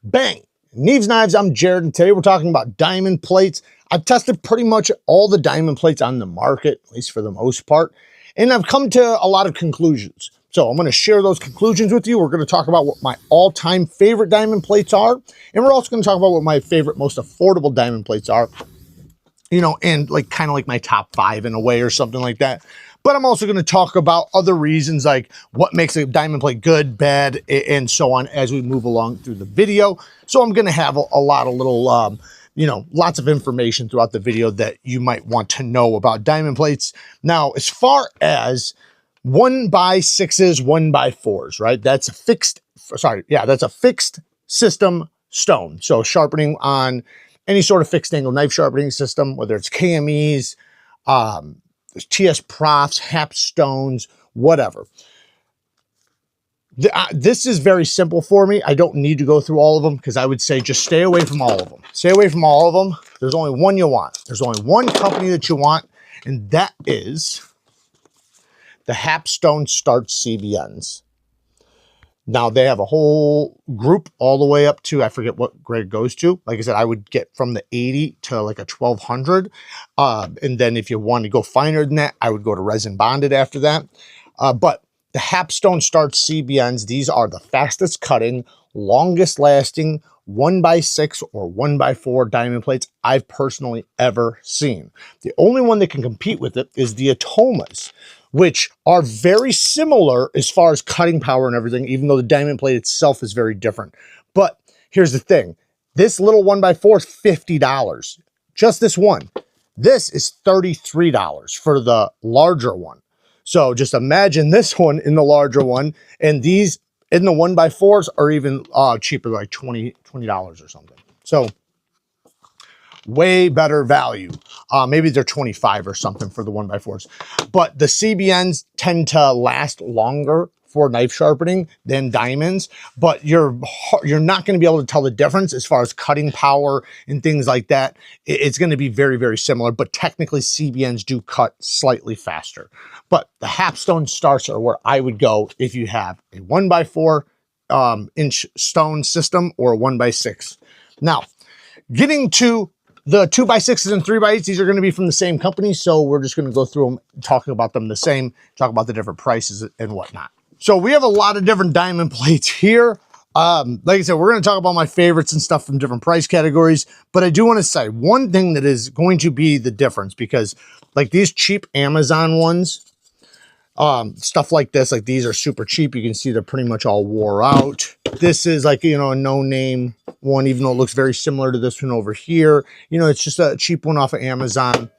Bang! Neeves Knives, I'm Jared, and today we're talking about diamond plates. I've tested pretty much all the diamond plates on the market, at least for the most part, and I've come to a lot of conclusions. So I'm going to share those conclusions with you. We're going to talk about what my all-time favorite diamond plates are, and we're also going to talk about what my favorite, most affordable diamond plates are, you know, and like kind of like my top 5 in a way or something like that. But I'm also going to talk about other reasons, like what makes a diamond plate good, bad, and so on as we move along through the video. So I'm going to have a lot of little, you know, lots of information throughout the video that you might want to know about diamond plates. Now, as far as 1x6s, 1x4s, right? That's a fixed, that's a fixed system stone. So sharpening on any sort of fixed angle knife sharpening system, whether it's KMEs, TS profs, hap stones, whatever. This is very simple for me. I don't need to go through all of them because I would say just stay away from all of them. Stay away from all of them. There's only one you want. There's only one company that you want, and that is the Hap Stone Start CBNs. Now, they have a whole group all the way up to, I forget what grade it goes to. Like I said, I would get from the 80 to like a 1200. And then if you want to go finer than that, I would go to resin bonded after that. But the Hap Stone Start CBNs, these are the fastest cutting, longest lasting 1x6 or 1x4 diamond plates I've personally ever seen. The only one that can compete with it is the Atomas, which are very similar as far as cutting power and everything, even though the diamond plate itself is very different. But here's the thing. This little 1x4 is $50. Just this one. This is $33 for the larger one. So just imagine this one in the larger one, and these in the 1x4s are even cheaper, like $20 or something. So way better value. Maybe they're 25 or something for the 1x4s. But the CBNs tend to last longer for knife sharpening than diamonds, but you're not going to be able to tell the difference as far as cutting power and things like that. It's going to be very, very similar, but technically CBNs do cut slightly faster. But the Hap Stone Starts are where I would go if you have a 1x4 inch stone system or a 1x6. Now, getting to the 2x6s and 3x8s, these are going to be from the same company, so we're just going to go through them, talking about them the same, talk about the different prices and whatnot. So we have a lot of different diamond plates here. Like I said, we're going to talk about my favorites and stuff from different price categories, but I do want to say one thing that is going to be the difference, because like these cheap Amazon ones, stuff like this, like these are super cheap. You can see they're pretty much all wore out. This is like, you know, a no-name one, even though it looks very similar to this one over here. You know, it's just a cheap one off of Amazon.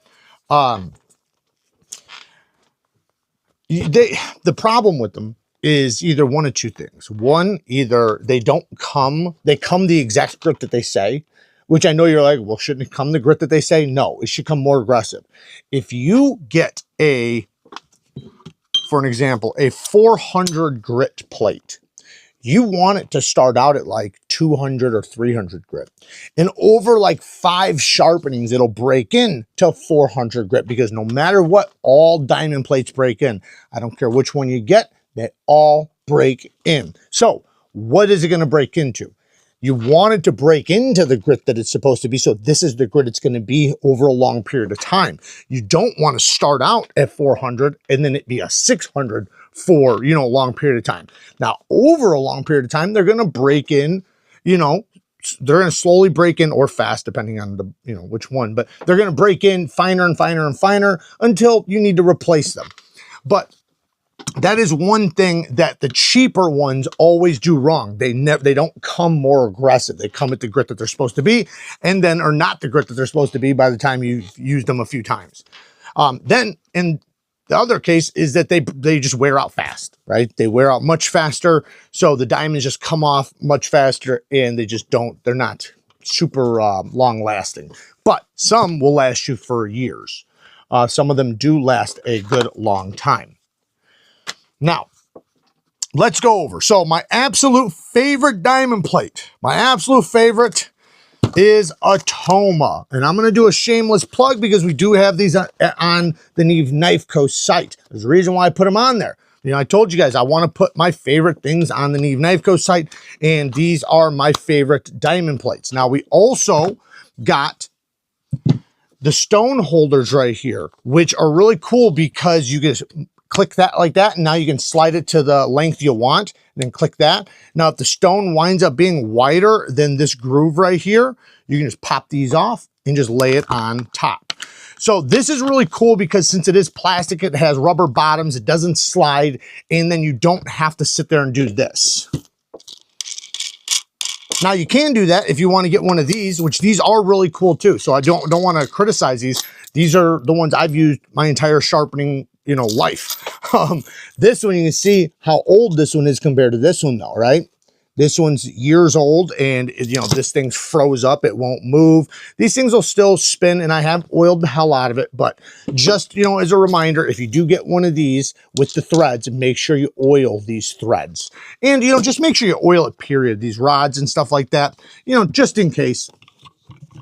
The problem with them is either one of two things. One, either they come the exact grit that they say, which I know you're like, well, shouldn't it come the grit that they say? No, it should come more aggressive. If you get for an example, a 400 grit plate, you want it to start out at like 200 or 300 grit. And over like 5 sharpenings, it'll break in to 400 grit, because no matter what, all diamond plates break in. I don't care which one you get, they all break in. So what is it going to break into? You want it to break into the grit that it's supposed to be. So this is the grit it's going to be over a long period of time. You don't want to start out at 400 and then it be a 600 for, you know, a long period of time. Now, over a long period of time, they're going to break in, you know, they're going to slowly break in, or fast, depending on the, you know, which one, but they're going to break in finer and finer and finer until you need to replace them. But that is one thing that the cheaper ones always do wrong. They don't come more aggressive. They come at the grit that they're supposed to be, and then are not the grit that they're supposed to be by the time you've used them a few times. Then in the other case is that they just wear out fast, right? They wear out much faster. So the diamonds just come off much faster, and they're not super long lasting, but some will last you for years. Some of them do last a good long time. Now, let's go over. So my absolute favorite diamond plate, my absolute favorite is Atoma. And I'm going to do a shameless plug because we do have these on the Neve Knife Co. site. There's a reason why I put them on there. You know, I told you guys I want to put my favorite things on the Neve Knife Co site, and these are my favorite diamond plates. Now, we also got the stone holders right here, which are really cool because you just click that like that, and now you can slide it to the length you want, and then click that. Now, if the stone winds up being wider than this groove right here, you can just pop these off and just lay it on top. So this is really cool because since it is plastic, it has rubber bottoms, it doesn't slide, and then you don't have to sit there and do this. Now you can do that if you want to get one of these, which these are really cool too. So I don't want to criticize these. These are the ones I've used my entire sharpening, you know, life. This one, you can see how old this one is compared to this one though, right? This one's years old, and you know, this thing's froze up, it won't move. These things will still spin, and I have oiled the hell out of it, but just, you know, as a reminder, if you do get one of these with the threads, make sure you oil these threads. And, you know, just make sure you oil it, period. These rods and stuff like that, you know, just in case.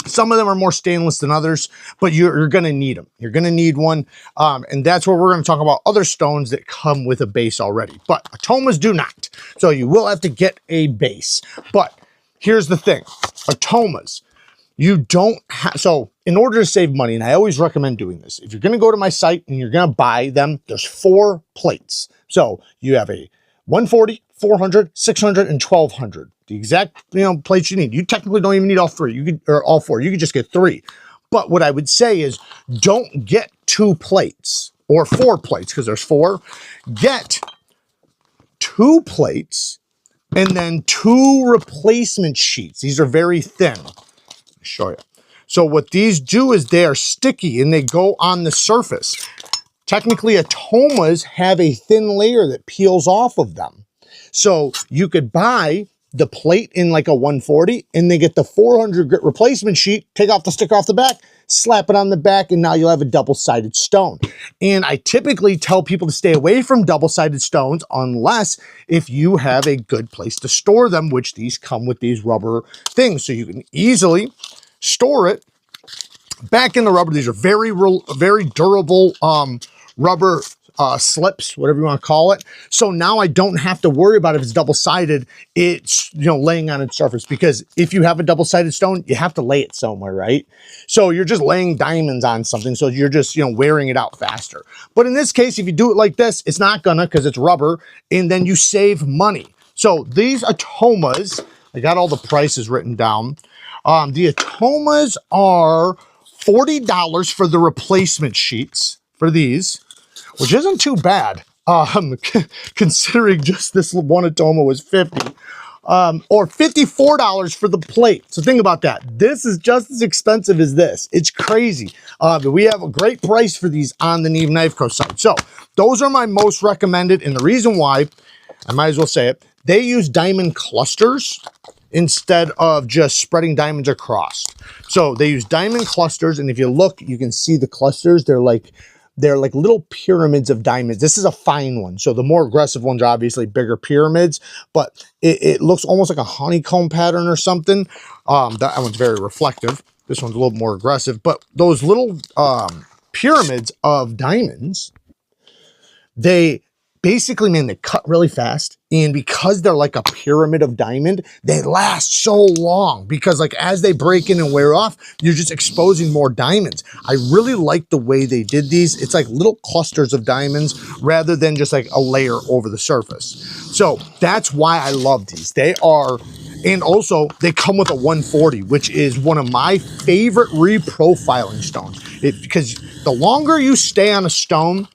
Some of them are more stainless than others, but you're going to need them. You're going to need one. And that's where we're going to talk about other stones that come with a base already. But atomas do not. So you will have to get a base. But here's the thing. Atomas, you don't have... So in order to save money, and I always recommend doing this, if you're going to go to my site and you're going to buy them, there's 4 plates. So you have a 140, 400, 600, and 1200. The exact, you know, plates you need. You technically don't even need all 3. You could, or all 4. You could just get 3. But what I would say is, don't get 2 plates or 4 plates because there's 4. Get 2 plates and then 2 replacement sheets. These are very thin. Let me show you. So what these do is they are sticky and they go on the surface. Technically, atomas have a thin layer that peels off of them. So you could buy the plate in like a 140 and they get the 400 grit replacement sheet, take off the sticker off the back, slap it on the back, and now you'll have a double-sided stone. And I typically tell people to stay away from double-sided stones unless if you have a good place to store them, which these come with these rubber things. So you can easily store it back in the rubber. These are very durable rubber slips, whatever you want to call it. So now I don't have to worry about if it's double-sided, it's, you know, laying on its surface, because if you have a double-sided stone, you have to lay it somewhere, right? So you're just laying diamonds on something, so you're just, you know, wearing it out faster. But in this case, if you do it like this, it's not gonna, because it's rubber, and then you save money. So these atomas, I got all the prices written down. The atomas are $40 for the replacement sheets for these, which isn't too bad, considering just this one atoma was $50, or $54 for the plate. So think about that. This is just as expensive as this. It's crazy. But we have a great price for these on the Neve Knife Co site. So those are my most recommended, and the reason why, I might as well say it, they use diamond clusters instead of just spreading diamonds across. So they use diamond clusters, and if you look, you can see the clusters. They're like little pyramids of diamonds. This is a fine one. So the more aggressive ones are obviously bigger pyramids, but it looks almost like a honeycomb pattern or something. That one's very reflective. This one's a little more aggressive, but those little pyramids of diamonds, they basically, man, they cut really fast. And because they're like a pyramid of diamond, they last so long, because like as they break in and wear off, you're just exposing more diamonds. I really like the way they did these. It's like little clusters of diamonds rather than just like a layer over the surface. So that's why I love these. They are, and also they come with a 140, which is one of my favorite reprofiling stones. Because the longer you stay on a stone,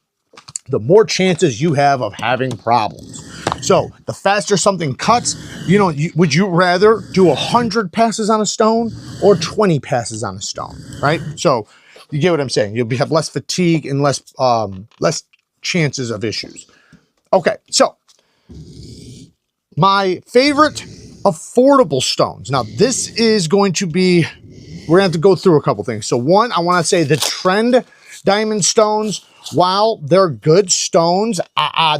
the more chances you have of having problems. So the faster something cuts, you know, would you rather do 100 passes on a stone or 20 passes on a stone, right? So you get what I'm saying. You'll have less fatigue and less chances of issues. Okay, so my favorite affordable stones. Now this is going to be, we're gonna have to go through a couple things. So one, I wanna say the trend diamond stones, while they're good stones,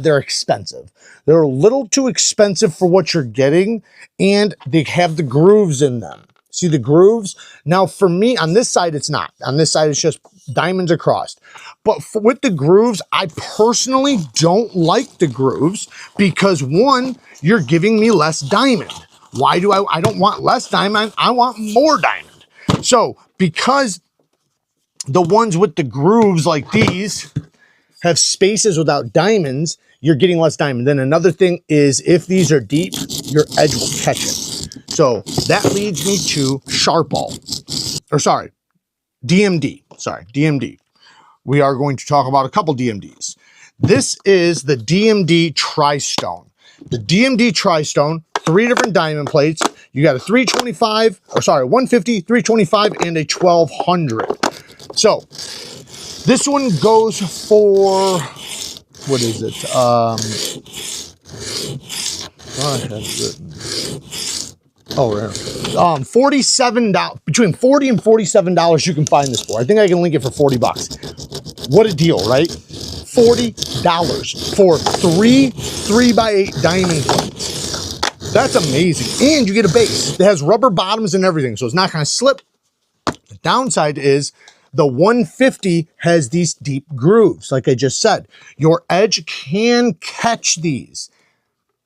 they're expensive. They're a little too expensive for what you're getting, and they have the grooves in them. See the grooves? Now for me, on this side, it's not. On this side, it's just diamonds across. But with the grooves, I personally don't like the grooves because one, you're giving me less diamond. Why do I don't want less diamond, I want more diamond. So because the ones with the grooves like these have spaces without diamonds, you're getting less diamond. Then another thing is if these are deep, your edge will catch it. So that leads me to DMD. Sorry, DMD. We are going to talk about a couple DMDs. This is the DMD Tri-Stone. The DMD Tri-Stone, 3 different diamond plates. You got a 325, or sorry, 150, 325, and a 1200. So this one goes for, what is it? I have written. Oh, right. $47, between $40 and $47 you can find this for. I think I can link it for 40 bucks. What a deal, right? $40 for 3 3x8 diamond plates. That's amazing. And you get a base that has rubber bottoms and everything, so it's not going to slip. The downside is the 150 has these deep grooves, like I just said. Your edge can catch these.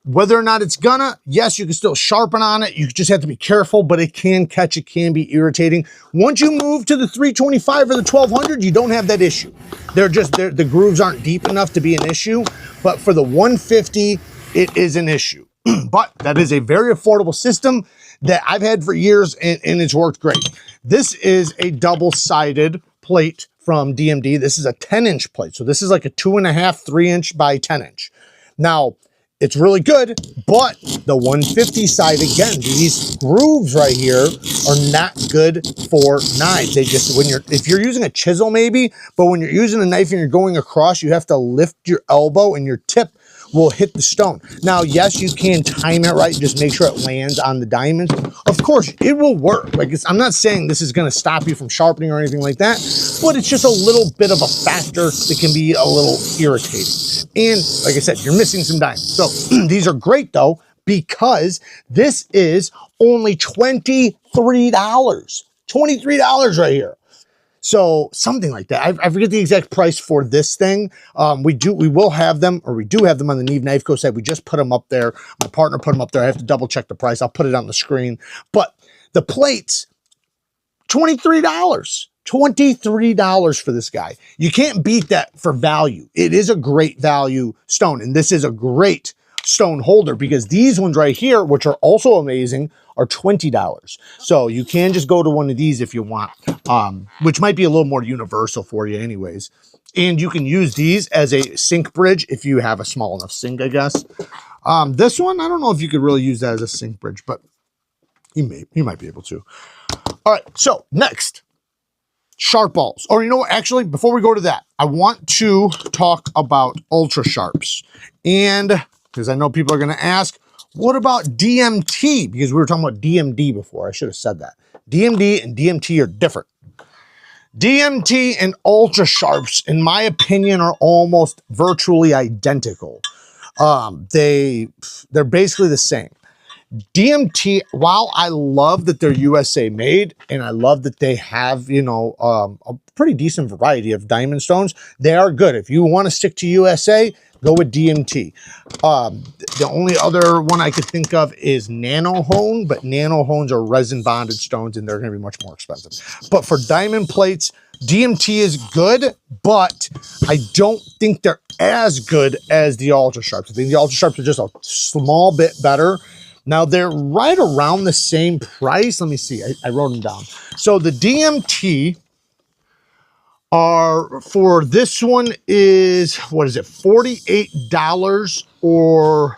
Whether or not it's gonna, yes, you can still sharpen on it. You just have to be careful, but it can catch, it can be irritating. Once you move to the 325 or the 1200, you don't have that issue. The grooves aren't deep enough to be an issue, but for the 150, it is an issue. But that is a very affordable system that I've had for years, and it's worked great. This is a double-sided plate from DMD. This is a 10-inch plate. So this is like a 2.5, 3-inch by 10-inch. Now, it's really good, but the 150 side, again, these grooves right here are not good for knives. They just, if you're using a chisel maybe, but when you're using a knife and you're going across, you have to lift your elbow and your tip will hit the stone. Now, yes, you can time it right and just make sure it lands on the diamonds. Of course, it will work. Like, I'm not saying this is going to stop you from sharpening or anything like that, but it's just a little bit of a factor that can be a little irritating. And like I said, you're missing some diamonds. So these are great though, because this is only $23. $23 right here. So something like that. I forget the exact price for this thing. We do have them on the Neve Knife Co site. We just put them up there. My partner put them up there. I have to double check the price. I'll put it on the screen. But the plates, $23. $23 for this guy. You can't beat that for value. It is a great value stone, and this is a great stone holder because these ones right here, which are also amazing, are $20. So you can just go to one of these if you want, which might be a little more universal for you anyways. And you can use these as a sink bridge if you have a small enough sink, I guess. This one, I don't know if you could really use that as a sink bridge, but you might be able to. All right, so next, sharp balls. Or you know what, actually, before we go to that, I want to talk about ultra sharps. And because I know people are going to ask, what about DMT? Because we were talking about DMD before. I should have said that. DMD and DMT are different. DMT and ultra sharps, in my opinion, are almost virtually identical. They're basically the same. DMT, while I love that they're USA made, and I love that they have, you know, a pretty decent variety of diamond stones, they are good. If you want to stick to USA, go with DMT. The only other one I could think of is nanohone, but nanohones are resin bonded stones and they're going to be much more expensive. But for diamond plates, DMT is good, but I don't think they're as good as the ultra sharps. I think the ultra sharps are just a small bit better. Now they're right around the same price. Let me see, I wrote them down. So the DMT are, for this one is, what is it, $48 or,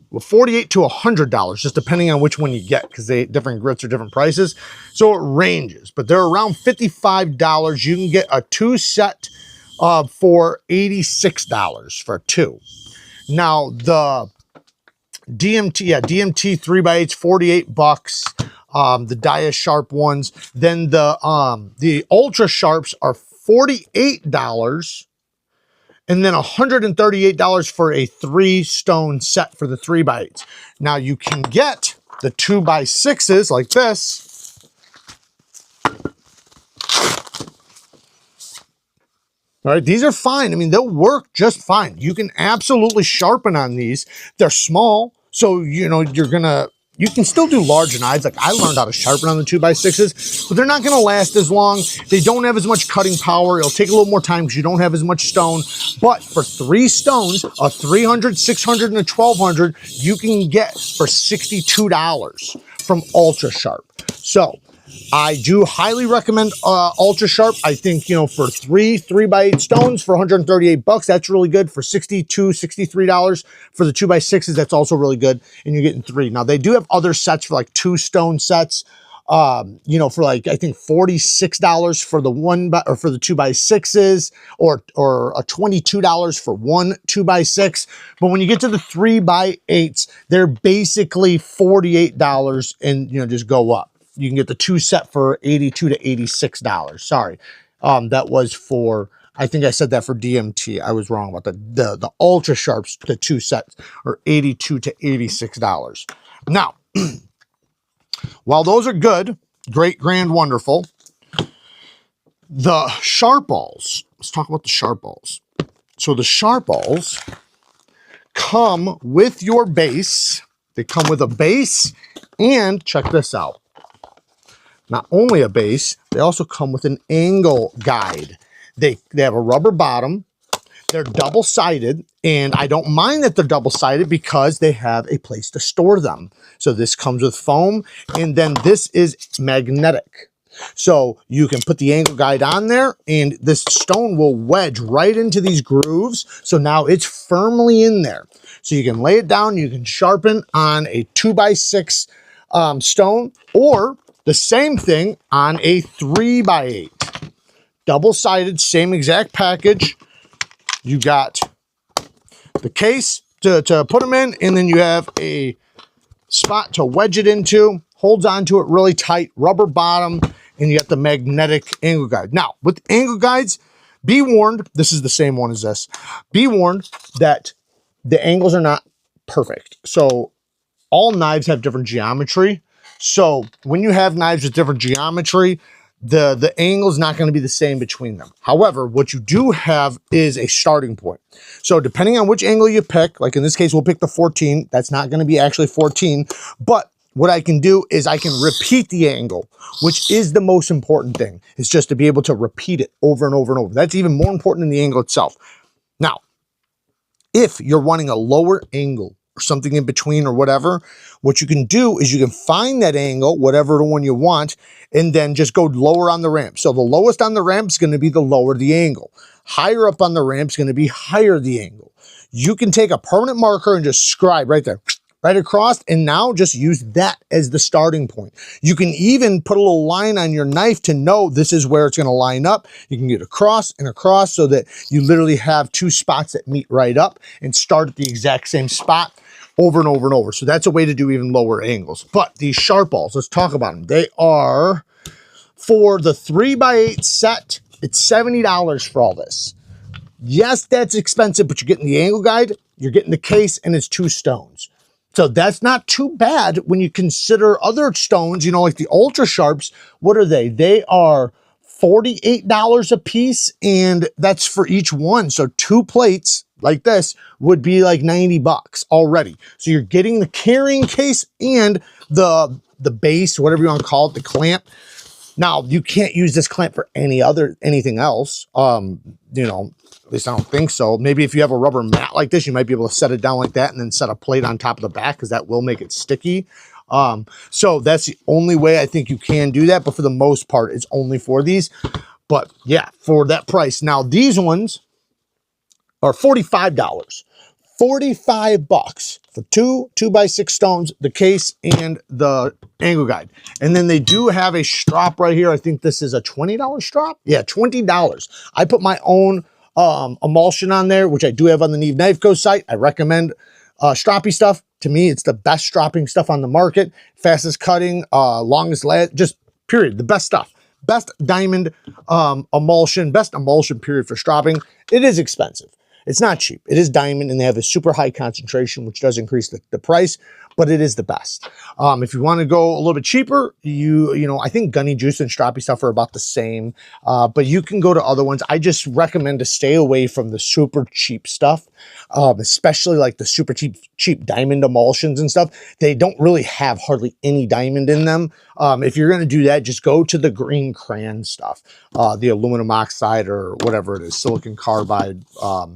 well, $48 to $100, just depending on which one you get, because different grits are different prices. So it ranges, but they're around $55. You can get a 2 set for $86 for 2. Now the DMT, yeah, DMT 3x8's $48. The Dia Sharp ones. Then the Ultra Sharps are $48, and then $138 for a 3-stone set for the 3x8s. Now you can get the 2x6s like this, all right, these are fine. I mean, they'll work just fine. You can absolutely sharpen on these. They're small, so, you know, you can still do large knives. Like I learned how to sharpen on the 2x6s, but they're not gonna last as long. They don't have as much cutting power. It'll take a little more time because you don't have as much stone. But for 3 stones, a 300, 600, and a 1200, you can get for $62 from Ultra Sharp. So I do highly recommend Ultra Sharp. I think, you know, for 3x8 stones for 138 bucks, that's really good. For $62, $63 for the 2x6s, that's also really good. And you're getting 3. Now they do have other sets for like 2 stone sets. You know, for like, I think $46 for the for the 2x6s, or a $22 for one 2x6. But when you get to the 3x8s, they're basically $48 and, you know, just go up. You can get the 2 set for $82 to $86. Sorry. That was for, I think I said that for DMT. I was wrong about the Ultra Sharps. The 2 sets are $82 to $86. Now, while those are good, great, grand, wonderful, the sharp balls, let's talk about the sharp balls. So the sharp balls come with your base. They come with a base, and check this out. Not only a base, they also come with an angle guide. They have a rubber bottom. They're double-sided, and I don't mind that they're double-sided because they have a place to store them. So this comes with foam, and then this is magnetic. So you can put the angle guide on there, and this stone will wedge right into these grooves. So now it's firmly in there. So you can lay it down, you can sharpen on a 2x6 stone, or the same thing on a 3x8. Double-sided, same exact package. You got the case to put them in, and then you have a spot to wedge it into, holds onto it really tight, rubber bottom, and you got the magnetic angle guide. Now, with angle guides, be warned, this is the same one as this. Be warned that the angles are not perfect. So all knives have different geometry. So when you have knives with different geometry, the angle is not going to be the same between them. However, what you do have is a starting point. So depending on which angle you pick, like in this case, we'll pick the 14. That's not going to be actually 14. But what I can do is I can repeat the angle, which is the most important thing. It's just to be able to repeat it over and over and over. That's even more important than the angle itself. Now, if you're wanting a lower angle, or something in between or whatever, what you can do is you can find that angle, whatever the one you want, and then just go lower on the ramp. So the lowest on the ramp is going to be the lower the angle. Higher up on the ramp is going to be higher the angle. You can take a permanent marker and just scribe right there, right across, and now just use that as the starting point. You can even put a little line on your knife to know this is where it's going to line up. You can get across and across so that you literally have 2 spots that meet right up and start at the exact same spot over and over and over. So that's a way to do even lower angles. But these sharp balls, let's talk about them. They are, for the 3x8 set, it's $70 for all this. Yes, that's expensive, but you're getting the angle guide, you're getting the case, and it's 2 stones. So that's not too bad when you consider other stones, you know, like the Ultra Sharps. What are they? They are $48 a piece, and that's for each one. So 2 plates like this would be like 90 bucks already. So you're getting the carrying case and the base, whatever you want to call it, the clamp. Now, you can't use this clamp for anything else. You know, at least I don't think so. Maybe if you have a rubber mat like this, you might be able to set it down like that and then set a plate on top of the back, because that will make it sticky. So that's the only way I think you can do that. But for the most part, it's only for these. But yeah, for that price. Now, these ones are $45. 45 bucks for 2x6 stones, the case, and the angle guide. And then they do have a strap right here. I think this is a $20 strap. Yeah, $20. I put my own emulsion on there, which I do have on the Neve Knife Co. site. I recommend strappy stuff. To me, it's the best strapping stuff on the market. Fastest cutting, longest last, just period. The best stuff. Best diamond emulsion, best emulsion period for strapping. It is expensive. It's not cheap. It is diamond, and they have a super high concentration, which does increase the price, but it is the best. If you want to go a little bit cheaper, you know, I think Gunny Juice and Stroppy stuff are about the same, but you can go to other ones. I just recommend to stay away from the super cheap stuff, especially like the super cheap diamond emulsions and stuff. They don't really have hardly any diamond in them. If you're going to do that, just go to the green crayon stuff, the aluminum oxide or whatever it is, silicon carbide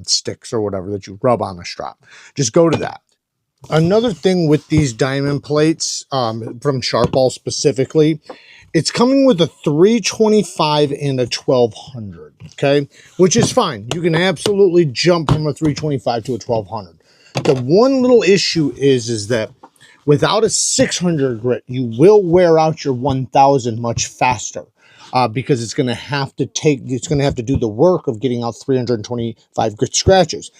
sticks or whatever that you rub on the strap. Just go to that. Another thing with these diamond plates from SHARPENING specifically, it's coming with a 325 and a 1200, okay? Which is fine. You can absolutely jump from a 325 to a 1200. The one little issue is that without a 600 grit, you will wear out your 1000 much faster. Because it's going to have to do the work of getting out 325 grit scratches.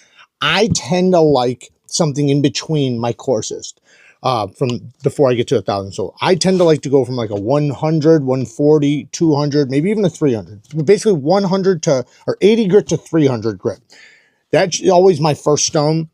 I tend to like something in between my coarsest from before I get to 1000. So I tend to like to go from like a 100, 140, 200, maybe even a 300. Basically 100 to, or 80 grit to 300 grit. That's always my first stone.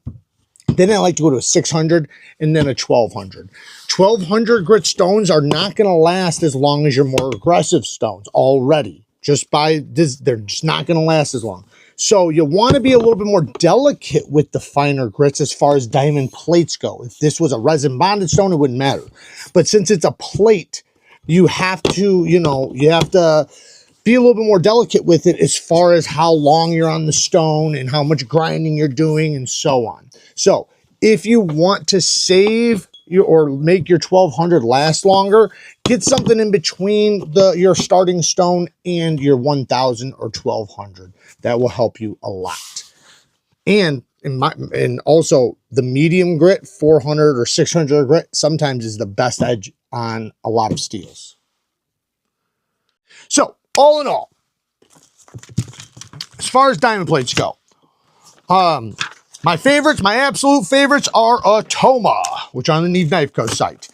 Then I like to go to a 600 and then a 1200. 1200 grit stones are not going to last as long as your more aggressive stones already. Just by this, they're just not going to last as long. So you want to be a little bit more delicate with the finer grits as far as diamond plates go. If this was a resin bonded stone, it wouldn't matter. But since it's a plate, you have to, you know, you have to be a little bit more delicate with it as far as how long you're on the stone and how much grinding you're doing and so on. So if you want to save or make your 1200 last longer, get something in between your starting stone and your 1000 or 1200. That will help you a lot. And also the medium grit, 400 or 600 grit, sometimes is the best edge on a lot of steels. So all in all, as far as diamond plates go, my favorites, my absolute favorites are Atoma, which are on the Neve Knife Co. site.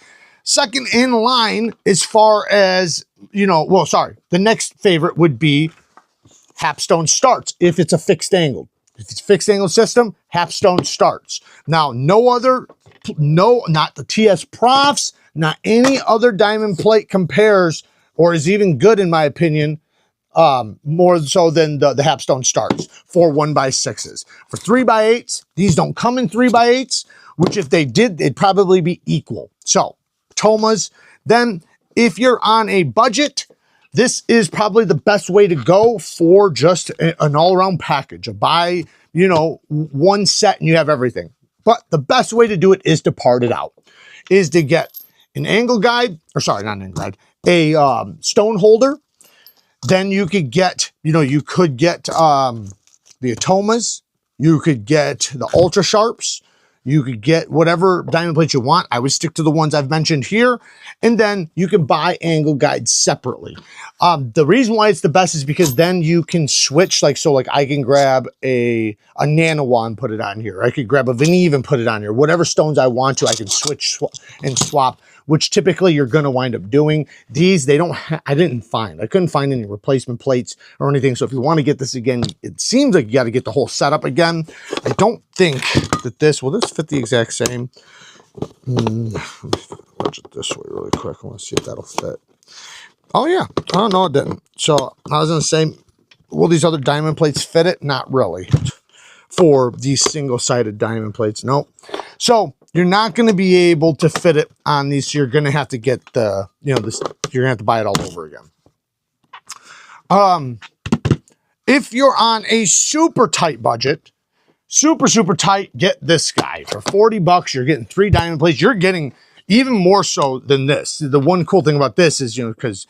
Second in line, as far as, you know, well, sorry, the next favorite would be Hapstone Starts, if it's a fixed angle. If it's a fixed angle system, Hapstone Starts. Now, not the TS Profs, not any other diamond plate compares or is even good, in my opinion, more so than the Hapstone Starts for 1x6s. For 3x8s, these don't come in 3x8s, which if they did, they'd probably be equal. So, Atomas. Then, if you're on a budget, this is probably the best way to go for just an all-around package. A buy, you know, one set and you have everything. But the best way to do it is to part it out. Is to get an angle guide, or sorry, not an angle guide, a stone holder. Then you could get, you know, you could get the Atomas. You could get the Ultra Sharps. You could get whatever diamond plates you want. I would stick to the ones I've mentioned here. And then you can buy angle guides separately. The reason why it's the best is because then you can switch, like I can grab a Nanawa and put it on here. I could grab a Veneve and put it on here. Whatever stones I want to, I can switch and swap, which typically you're going to wind up doing. These, I couldn't find any replacement plates or anything. So if you want to get this again, it seems like you got to get the whole setup again. I don't think that will this fit the exact same? Let me watch it this way really quick. I want to see if that'll fit. Oh yeah, oh no, it didn't. So I was gonna say, will these other diamond plates fit it? Not really. For these single-sided diamond plates, nope. So you're not going to be able to fit it on these. So you're going to have to get the, you know, this. You're going to have to buy it all over again. If you're on a super tight budget, super tight, get this guy for $40. You're getting 3 diamond plates. You're getting even more so than this. The one cool thing about this is, you know, because,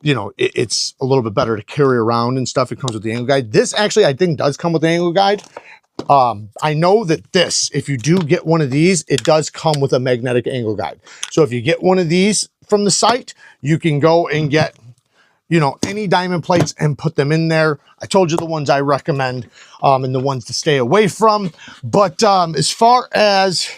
you know, it's a little bit better to carry around and stuff. It comes with the angle guide. This actually, I think, does come with the angle guide. I know that this, if you do get one of these, it does come with a magnetic angle guide. So if you get one of these from the site, you can go and get, you know, any diamond plates and put them in there. I told you the ones I recommend and the ones to stay away from. But as far as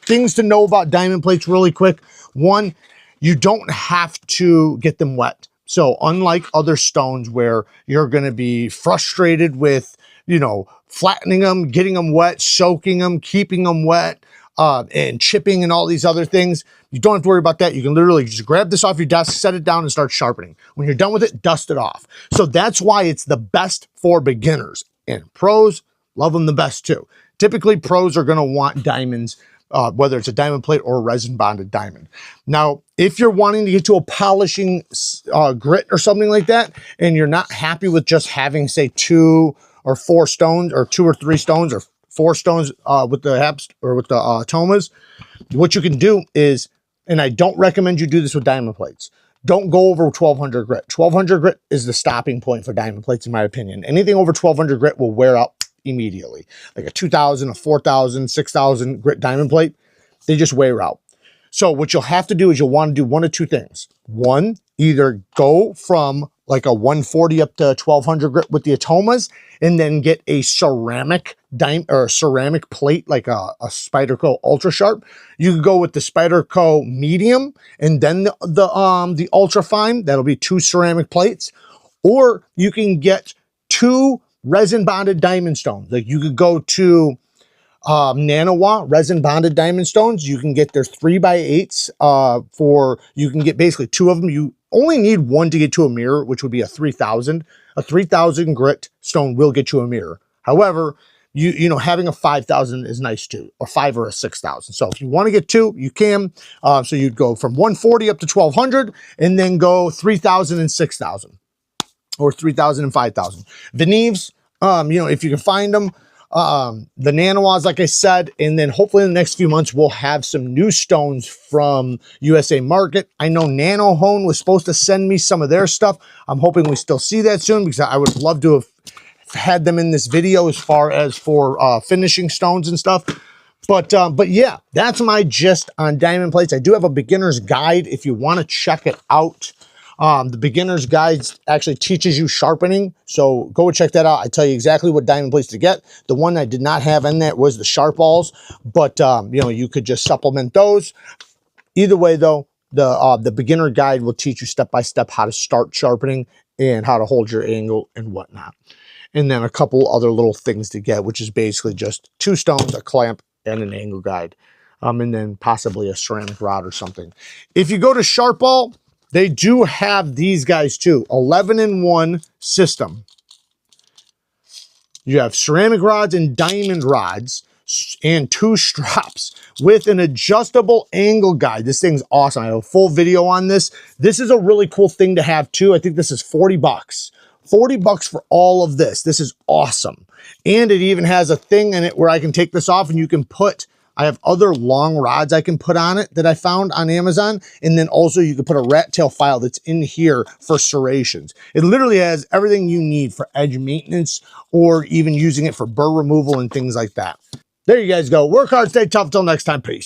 things to know about diamond plates really quick, one, you don't have to get them wet So unlike other stones where you're going to be frustrated with, you know, flattening them, getting them wet, soaking them, keeping them wet, and chipping and all these other things, you don't have to worry about that. You can literally just grab this off your desk, set it down, and start sharpening. When you're done with it, dust it off. So that's why it's the best for beginners. And pros love them the best too. Typically, pros are going to want diamonds, whether it's a diamond plate or a resin bonded diamond. Now, if you're wanting to get to a polishing grit or something like that, and you're not happy with just having, say, 2 or 4 stones, or 2 or 3 stones, or 4 stones with the haps or with the tomas, what you can do is, and I don't recommend you do this with diamond plates, don't go over 1200 grit. 1200 grit is the stopping point for diamond plates, in my opinion. Anything over 1200 grit will wear out immediately. Like a 2000, a 4000, 6000 grit diamond plate, they just wear out. So what you'll have to do is you'll want to do one of 2 things. One, either go from like a 140 up to 1200 grit with the atomas, and then get a ceramic ceramic plate like a Spyderco Ultra Sharp. You could go with the Spyderco medium and then the ultra fine. That'll be 2 ceramic plates. Or you can get 2 resin bonded diamond stones. Like you could go to Nanawa resin bonded diamond stones. You can get their 3x8s for, you can get basically 2 of them. You only need 1 to get to a mirror, which would be a 3000. A 3000 grit stone will get you a mirror. However, you know, having a 5000 is nice too, or 5 or a 6000. So if you want to get 2, you can. So you'd go from 140 up to 1200, and then go 3000 and 6000, or 3000 and 5000. The Neeves, you know, if you can find them. The Nanawas, like I said, and then hopefully in the next few months we'll have some new stones from USA Market. I know Nanohone was supposed to send me some of their stuff. I'm hoping we still see that soon, because I would love to have had them in this video as far as for finishing stones and stuff. But yeah, that's my gist on diamond plates. I do have a beginner's guide if you want to check it out. The beginner's guide actually teaches you sharpening, so go check that out. I tell you exactly what diamond plates to get. The one I did not have in that was the sharp balls, but you know, you could just supplement those. Either way though, the beginner guide will teach you step by step how to start sharpening and how to hold your angle and whatnot. And then a couple other little things to get, which is basically just 2 stones, a clamp, and an angle guide, and then possibly a ceramic rod or something. If you go to Sharp Ball, they do have these guys too. 11-in-1 system. You have ceramic rods and diamond rods and 2 straps with an adjustable angle guide. This thing's awesome. I have a full video on this. This is a really cool thing to have too. I think this is 40 bucks. 40 bucks for all of this. This is awesome. And it even has a thing in it where I can take this off and you can put, I have other long rods I can put on it that I found on Amazon. And then also you can put a rat tail file that's in here for serrations. It literally has everything you need for edge maintenance, or even using it for burr removal and things like that. There you guys go. Work hard, stay tough. Till next time. Peace.